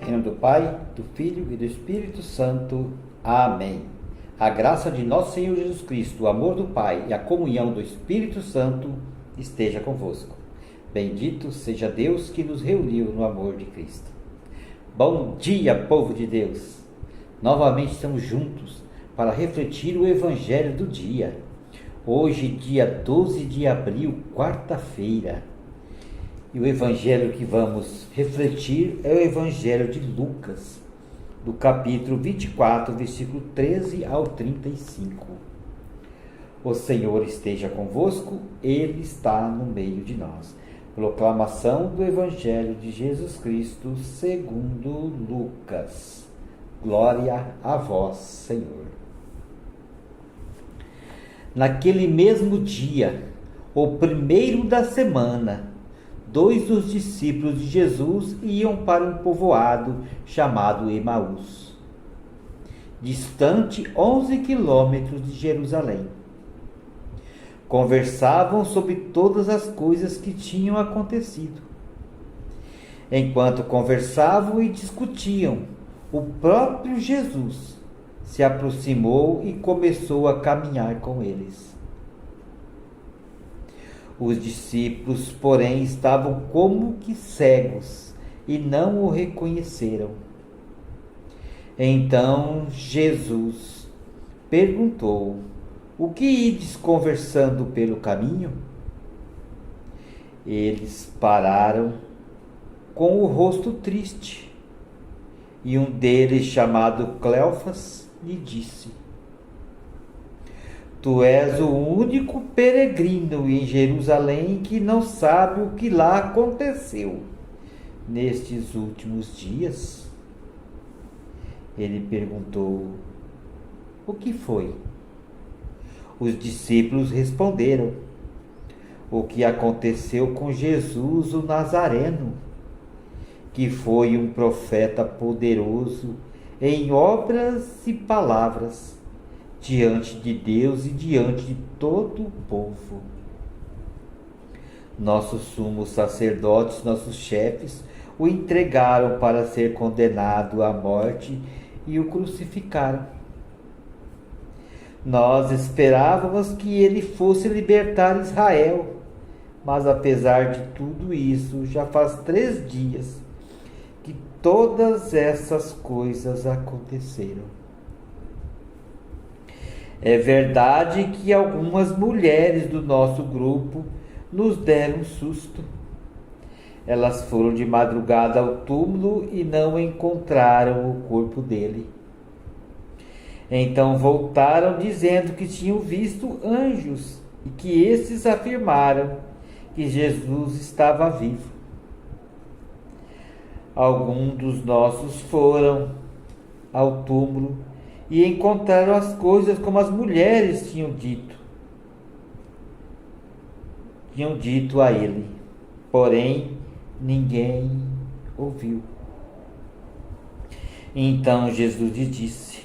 Em nome do Pai, do Filho e do Espírito Santo. Amém. A graça de nosso Senhor Jesus Cristo, o amor do Pai e a comunhão do Espírito Santo esteja convosco. Bendito seja Deus que nos reuniu no amor de Cristo. Bom dia, povo de Deus! Novamente estamos juntos para refletir o Evangelho do dia. Hoje, dia 12 de abril, quarta-feira. E o Evangelho que vamos refletir é o Evangelho de Lucas, do capítulo 24, versículo 13 ao 35. O Senhor esteja convosco, Ele está no meio de nós. Proclamação do Evangelho de Jesus Cristo segundo Lucas. Glória a vós, Senhor. Naquele mesmo dia, o primeiro da semana, 2 dos discípulos de Jesus iam para um povoado chamado Emaús, distante 11 quilômetros de Jerusalém. Conversavam sobre todas as coisas que tinham acontecido. Enquanto conversavam e discutiam, o próprio Jesus se aproximou e começou a caminhar com eles. Os discípulos, porém, estavam como que cegos e não o reconheceram. Então Jesus perguntou: o que ides conversando pelo caminho? Eles pararam com o rosto triste, e um deles, chamado Cleofas, lhe disse: tu és o único peregrino em Jerusalém que não sabe o que lá aconteceu nestes últimos dias. Ele perguntou: o que foi? Os discípulos responderam: o que aconteceu com Jesus o Nazareno, que foi um profeta poderoso em obras e palavras, diante de Deus e diante de todo o povo. Nossos sumos sacerdotes, nossos chefes, o entregaram para ser condenado à morte e o crucificaram. Nós esperávamos que ele fosse libertar Israel, mas apesar de tudo isso, já faz 3 dias que todas essas coisas aconteceram. É verdade que algumas mulheres do nosso grupo nos deram um susto. Elas foram de madrugada ao túmulo e não encontraram o corpo dele. Então voltaram dizendo que tinham visto anjos e que esses afirmaram que Jesus estava vivo. Alguns dos nossos foram ao túmulo e encontraram as coisas como as mulheres tinham dito a ele. Porém, ninguém ouviu. Então Jesus lhe disse: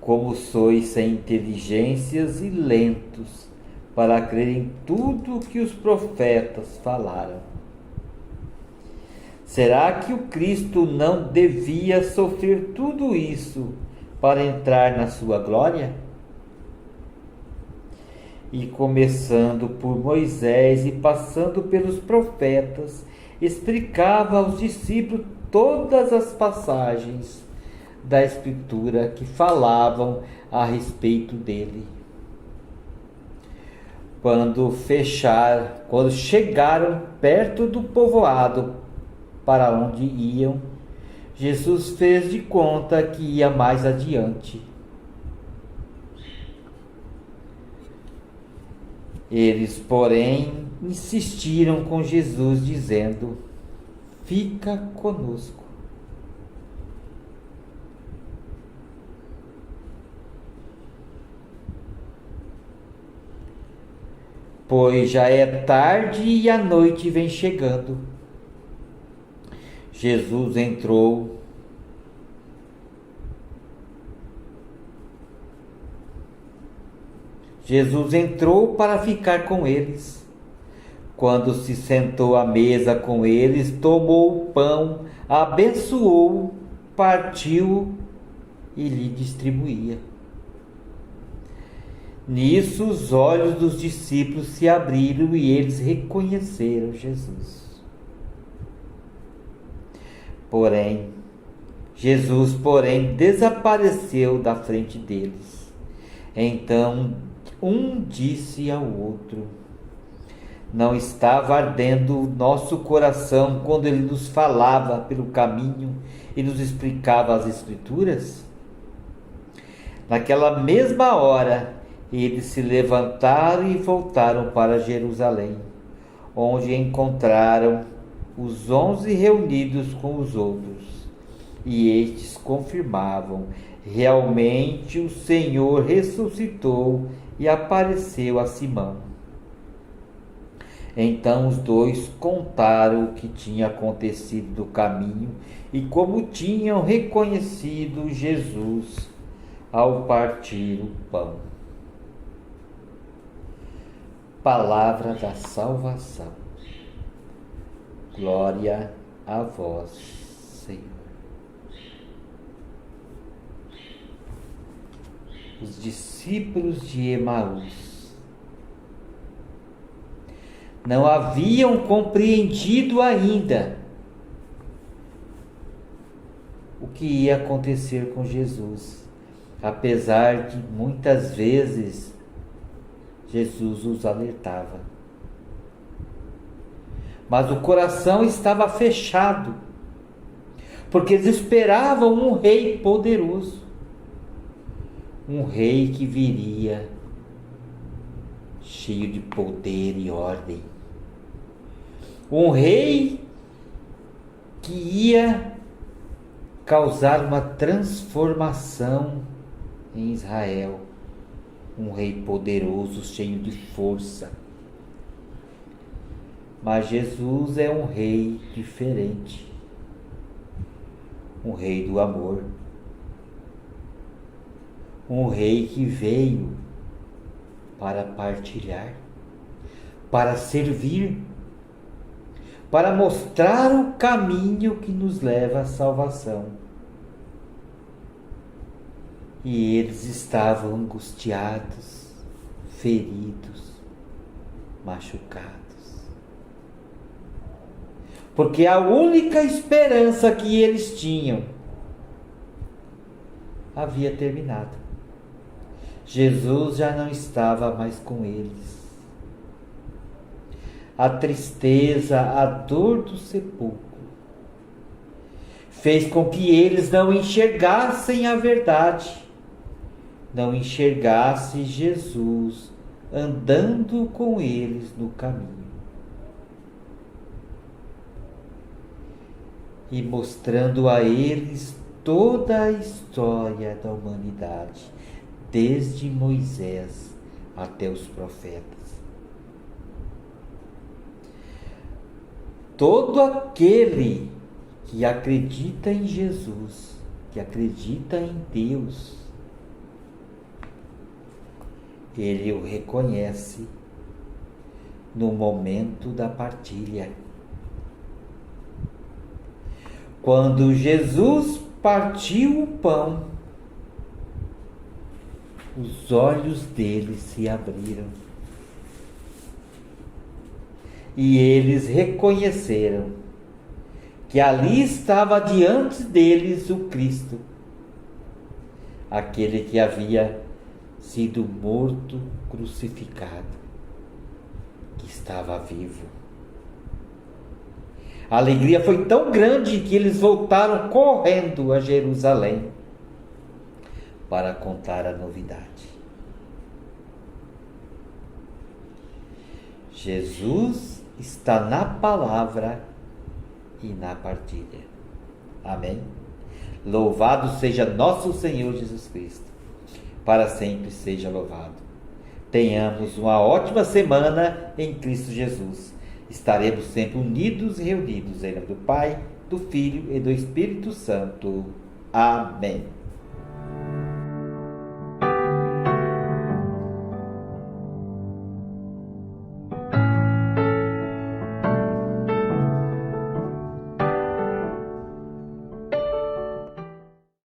como sois sem inteligências e lentos para crer em tudo o que os profetas falaram. Será que o Cristo não devia sofrer tudo isso para entrar na sua glória? E começando por Moisés e passando pelos profetas, explicava aos discípulos todas as passagens da Escritura que falavam a respeito dele. Quando chegaram perto do povoado para onde iam, Jesus fez de conta que ia mais adiante. Eles, porém, insistiram com Jesus, dizendo: fica conosco. Pois já é tarde e a noite vem chegando. Jesus entrou para ficar com eles. Quando se sentou à mesa com eles, tomou o pão, abençoou, partiu e lhe distribuía. Nisso os olhos dos discípulos se abriram e eles reconheceram Jesus. Jesus, desapareceu da frente deles. Então um disse ao outro: não estava ardendo o nosso coração quando ele nos falava pelo caminho e nos explicava as Escrituras? Naquela mesma hora, eles se levantaram e voltaram para Jerusalém, onde encontraram os 11 reunidos com os outros. E estes confirmavam: realmente o Senhor ressuscitou e apareceu a Simão. Então os dois contaram o que tinha acontecido no caminho e como tinham reconhecido Jesus ao partir o pão. Palavra da salvação. Glória a vós, Senhor. Os discípulos de Emaús não haviam compreendido ainda o que ia acontecer com Jesus, apesar de muitas vezes Jesus os alertava. Mas o coração estava fechado, porque eles esperavam um rei poderoso, um rei que viria cheio de poder e ordem, um rei que ia causar uma transformação em Israel, um rei poderoso, cheio de força. Mas Jesus é um rei diferente, um rei do amor, um rei que veio para partilhar, para servir, para mostrar o caminho que nos leva à salvação. E eles estavam angustiados, feridos, machucados. Porque a única esperança que eles tinham havia terminado. Jesus já não estava mais com eles. A tristeza, a dor do sepulcro fez com que eles não enxergassem a verdade, não enxergassem Jesus andando com eles no caminho e mostrando a eles toda a história da humanidade, desde Moisés até os profetas. Todo aquele que acredita em Jesus, que acredita em Deus, ele o reconhece no momento da partilha. Quando Jesus partiu o pão, os olhos deles se abriram e eles reconheceram que ali estava diante deles o Cristo, aquele que havia sido morto, crucificado, que estava vivo. A alegria foi tão grande que eles voltaram correndo a Jerusalém para contar a novidade. Jesus está na palavra e na partilha. Amém? Louvado seja nosso Senhor Jesus Cristo. Para sempre seja louvado. Tenhamos uma ótima semana em Cristo Jesus. Estaremos sempre unidos e reunidos em nome do Pai, do Filho e do Espírito Santo. Amém.